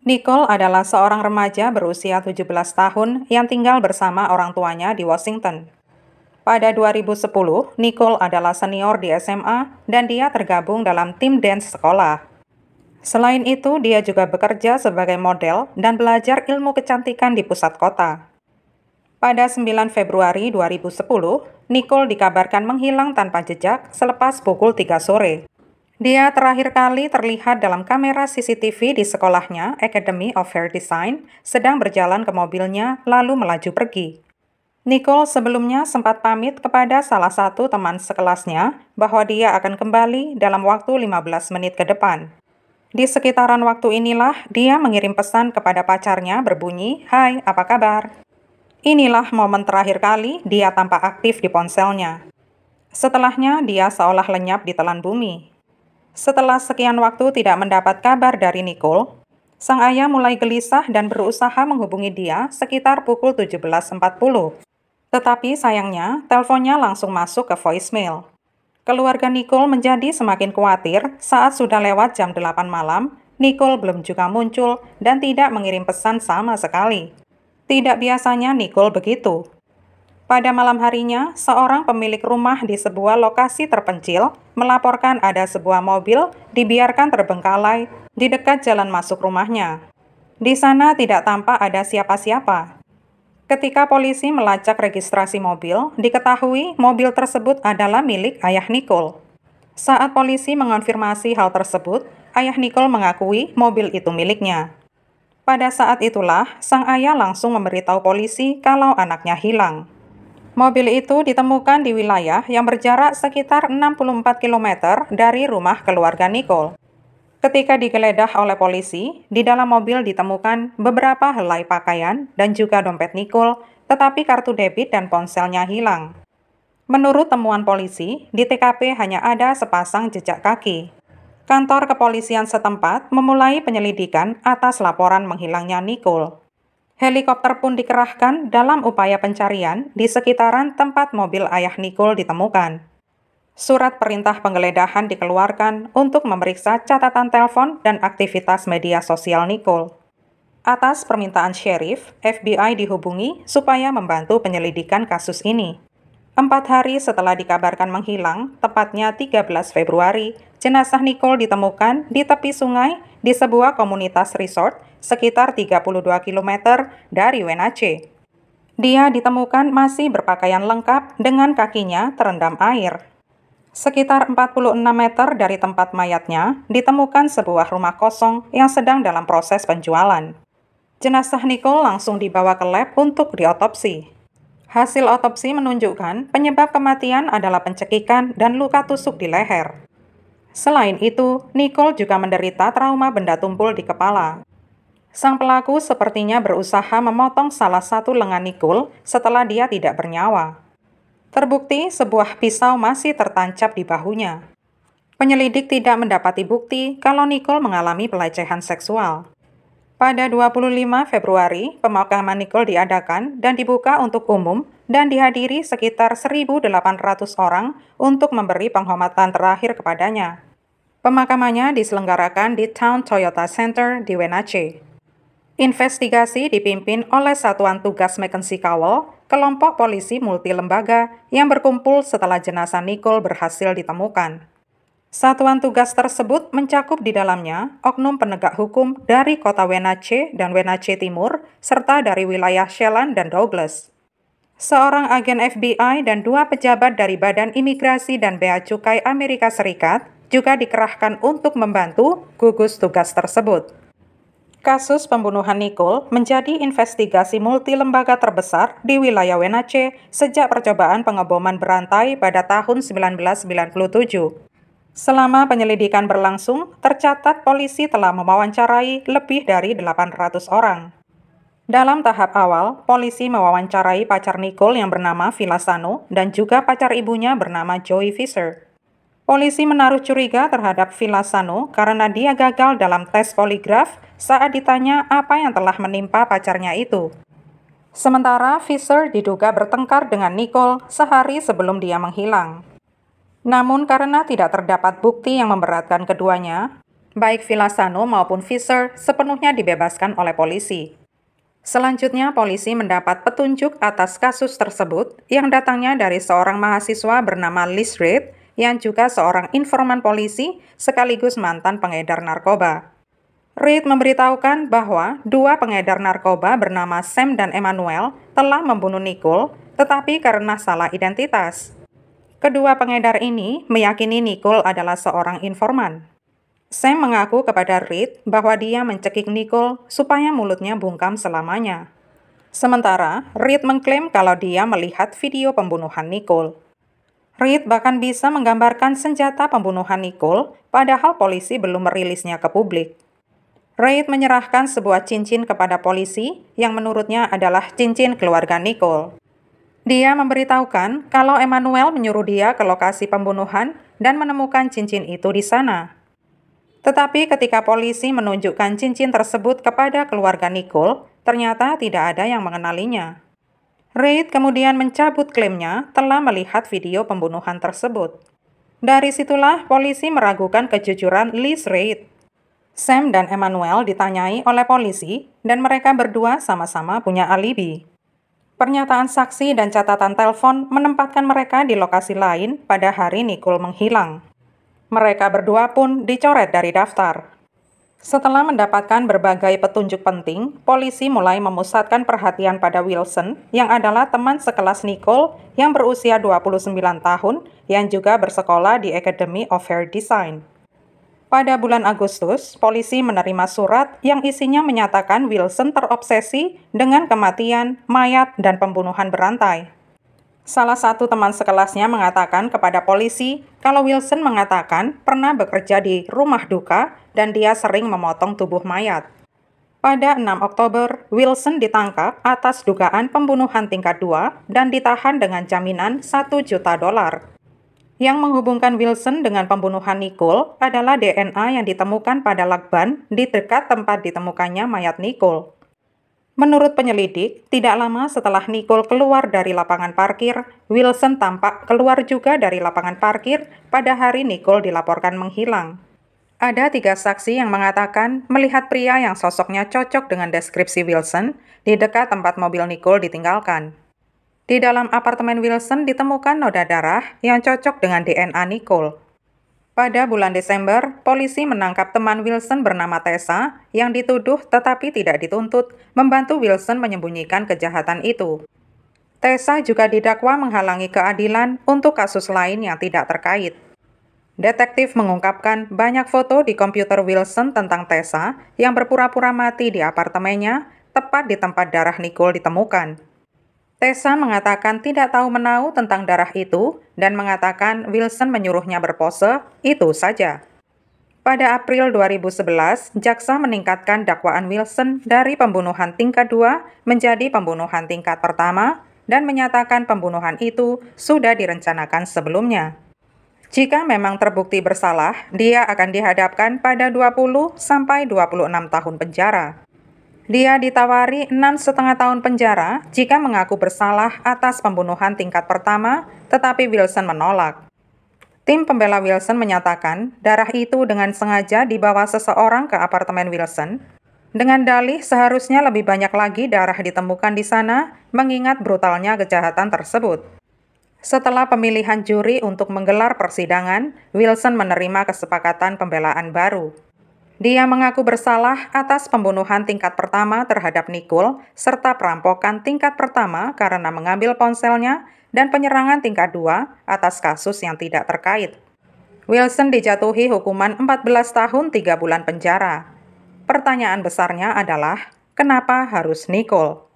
Nicole adalah seorang remaja berusia 17 tahun yang tinggal bersama orang tuanya di Washington. Pada 2010, Nicole adalah senior di SMA dan dia tergabung dalam tim dance sekolah. Selain itu, dia juga bekerja sebagai model dan belajar ilmu kecantikan di pusat kota. Pada 9 Februari 2010, Nicole dikabarkan menghilang tanpa jejak selepas pukul 3 sore. Dia terakhir kali terlihat dalam kamera CCTV di sekolahnya, Academy of Hair Design, sedang berjalan ke mobilnya lalu melaju pergi. Nicole sebelumnya sempat pamit kepada salah satu teman sekelasnya bahwa dia akan kembali dalam waktu 15 menit ke depan. Di sekitaran waktu inilah dia mengirim pesan kepada pacarnya berbunyi, "Hai, apa kabar?" Inilah momen terakhir kali dia tampak aktif di ponselnya. Setelahnya dia seolah lenyap di telan bumi. Setelah sekian waktu tidak mendapat kabar dari Nicole, sang ayah mulai gelisah dan berusaha menghubungi dia sekitar pukul 17.40. Tetapi sayangnya, teleponnya langsung masuk ke voicemail. Keluarga Nicole menjadi semakin khawatir saat sudah lewat jam 8 malam, Nicole belum juga muncul dan tidak mengirim pesan sama sekali. Tidak biasanya Nicole begitu. Pada malam harinya, seorang pemilik rumah di sebuah lokasi terpencil melaporkan ada sebuah mobil dibiarkan terbengkalai di dekat jalan masuk rumahnya. Di sana tidak tampak ada siapa-siapa. Ketika polisi melacak registrasi mobil, diketahui mobil tersebut adalah milik ayah Nicole. Saat polisi mengonfirmasi hal tersebut, ayah Nicole mengakui mobil itu miliknya. Pada saat itulah, sang ayah langsung memberitahu polisi kalau anaknya hilang. Mobil itu ditemukan di wilayah yang berjarak sekitar 64 km dari rumah keluarga Nicole. Ketika digeledah oleh polisi, di dalam mobil ditemukan beberapa helai pakaian dan juga dompet Nicole, tetapi kartu debit dan ponselnya hilang. Menurut temuan polisi, di TKP hanya ada sepasang jejak kaki. Kantor kepolisian setempat memulai penyelidikan atas laporan menghilangnya Nicole. Helikopter pun dikerahkan dalam upaya pencarian di sekitaran tempat mobil ayah Nicole ditemukan. Surat perintah penggeledahan dikeluarkan untuk memeriksa catatan telepon dan aktivitas media sosial Nicole. Atas permintaan sheriff, FBI dihubungi supaya membantu penyelidikan kasus ini. 4 hari setelah dikabarkan menghilang, tepatnya 13 Februari, jenazah Nicole ditemukan di tepi sungai di sebuah komunitas resort sekitar 32 km dari Wenatchee. Dia ditemukan masih berpakaian lengkap dengan kakinya terendam air. Sekitar 46 meter dari tempat mayatnya, ditemukan sebuah rumah kosong yang sedang dalam proses penjualan. Jenazah Nicole langsung dibawa ke lab untuk diotopsi. Hasil otopsi menunjukkan penyebab kematian adalah pencekikan dan luka tusuk di leher. Selain itu, Nicole juga menderita trauma benda tumpul di kepala. Sang pelaku sepertinya berusaha memotong salah satu lengan Nicole setelah dia tidak bernyawa. Terbukti sebuah pisau masih tertancap di bahunya. Penyelidik tidak mendapati bukti kalau Nicole mengalami pelecehan seksual. Pada 25 Februari, pemakaman Nicole diadakan dan dibuka untuk umum dan dihadiri sekitar 1.800 orang untuk memberi penghormatan terakhir kepadanya. Pemakamannya diselenggarakan di Town Toyota Center di Wenatchee. Investigasi dipimpin oleh Satuan Tugas Mackenzie Cowell, kelompok polisi multilembaga yang berkumpul setelah jenazah Nicole berhasil ditemukan. Satuan tugas tersebut mencakup di dalamnya oknum penegak hukum dari kota Wenatchee dan Wenatchee Timur, serta dari wilayah Chelan dan Douglas. Seorang agen FBI dan 2 pejabat dari Badan Imigrasi dan Bea Cukai Amerika Serikat juga dikerahkan untuk membantu gugus tugas tersebut. Kasus pembunuhan Nicole menjadi investigasi multilembaga terbesar di wilayah Wenatchee sejak percobaan pengeboman berantai pada tahun 1997. Selama penyelidikan berlangsung, tercatat polisi telah mewawancarai lebih dari 800 orang. Dalam tahap awal, polisi mewawancarai pacar Nicole yang bernama Villasano dan juga pacar ibunya bernama Joey Fisher. Polisi menaruh curiga terhadap Villasano karena dia gagal dalam tes poligraf saat ditanya apa yang telah menimpa pacarnya itu. Sementara Fisher diduga bertengkar dengan Nicole sehari sebelum dia menghilang. Namun karena tidak terdapat bukti yang memberatkan keduanya, Baik Villasano maupun Fisher sepenuhnya dibebaskan oleh polisi. Selanjutnya, polisi mendapat petunjuk atas kasus tersebut yang datangnya dari seorang mahasiswa bernama Liz Reid yang juga seorang informan polisi sekaligus mantan pengedar narkoba. Reid memberitahukan bahwa dua pengedar narkoba bernama Sam dan Emmanuel telah membunuh Nicole, tetapi karena salah identitas. Kedua pengedar ini meyakini Nicole adalah seorang informan. Sam mengaku kepada Reid bahwa dia mencekik Nicole supaya mulutnya bungkam selamanya. Sementara, Reid mengklaim kalau dia melihat video pembunuhan Nicole. Reid bahkan bisa menggambarkan senjata pembunuhan Nicole, padahal polisi belum merilisnya ke publik. Reid menyerahkan sebuah cincin kepada polisi yang menurutnya adalah cincin keluarga Nicole. Dia memberitahukan kalau Emmanuel menyuruh dia ke lokasi pembunuhan dan menemukan cincin itu di sana. Tetapi ketika polisi menunjukkan cincin tersebut kepada keluarga Nicole, ternyata tidak ada yang mengenalinya. Reid kemudian mencabut klaimnya telah melihat video pembunuhan tersebut. Dari situlah polisi meragukan kejujuran Liz Reid. Sam dan Emmanuel ditanyai oleh polisi dan mereka berdua sama-sama punya alibi. Pernyataan saksi dan catatan telepon menempatkan mereka di lokasi lain pada hari Nicole menghilang. Mereka berdua pun dicoret dari daftar. Setelah mendapatkan berbagai petunjuk penting, polisi mulai memusatkan perhatian pada Wilson yang adalah teman sekelas Nicole yang berusia 29 tahun yang juga bersekolah di Academy of Hair Design. Pada bulan Agustus, polisi menerima surat yang isinya menyatakan Wilson terobsesi dengan kematian, mayat, dan pembunuhan berantai. Salah satu teman sekelasnya mengatakan kepada polisi kalau Wilson mengatakan pernah bekerja di rumah duka dan dia sering memotong tubuh mayat. Pada 6 Oktober, Wilson ditangkap atas dugaan pembunuhan tingkat 2 dan ditahan dengan jaminan $1 juta. Yang menghubungkan Wilson dengan pembunuhan Nicole adalah DNA yang ditemukan pada lakban di dekat tempat ditemukannya mayat Nicole. Menurut penyelidik, tidak lama setelah Nicole keluar dari lapangan parkir, Wilson tampak keluar juga dari lapangan parkir pada hari Nicole dilaporkan menghilang. Ada 3 saksi yang mengatakan melihat pria yang sosoknya cocok dengan deskripsi Wilson di dekat tempat mobil Nicole ditinggalkan. Di dalam apartemen Wilson ditemukan noda darah yang cocok dengan DNA Nicole. Pada bulan Desember, polisi menangkap teman Wilson bernama Tessa yang dituduh tetapi tidak dituntut membantu Wilson menyembunyikan kejahatan itu. Tessa juga didakwa menghalangi keadilan untuk kasus lain yang tidak terkait. Detektif mengungkapkan banyak foto di komputer Wilson tentang Tessa yang berpura-pura mati di apartemennya tepat di tempat darah Nicole ditemukan. Tessa mengatakan tidak tahu menahu tentang darah itu dan mengatakan Wilson menyuruhnya berpose, itu saja. Pada April 2011, jaksa meningkatkan dakwaan Wilson dari pembunuhan tingkat 2 menjadi pembunuhan tingkat pertama dan menyatakan pembunuhan itu sudah direncanakan sebelumnya. Jika memang terbukti bersalah, dia akan dihadapkan pada 20 sampai 26 tahun penjara. Dia ditawari 6,5 tahun penjara jika mengaku bersalah atas pembunuhan tingkat pertama, tetapi Wilson menolak. Tim pembela Wilson menyatakan darah itu dengan sengaja dibawa seseorang ke apartemen Wilson. Dengan dalih seharusnya lebih banyak lagi darah ditemukan di sana, mengingat brutalnya kejahatan tersebut. Setelah pemilihan juri untuk menggelar persidangan, Wilson menerima kesepakatan pembelaan baru. Dia mengaku bersalah atas pembunuhan tingkat pertama terhadap Nicole, serta perampokan tingkat pertama karena mengambil ponselnya, dan penyerangan tingkat 2 atas kasus yang tidak terkait. Wilson dijatuhi hukuman 14 tahun 3 bulan penjara. Pertanyaan besarnya adalah, kenapa harus Nicole?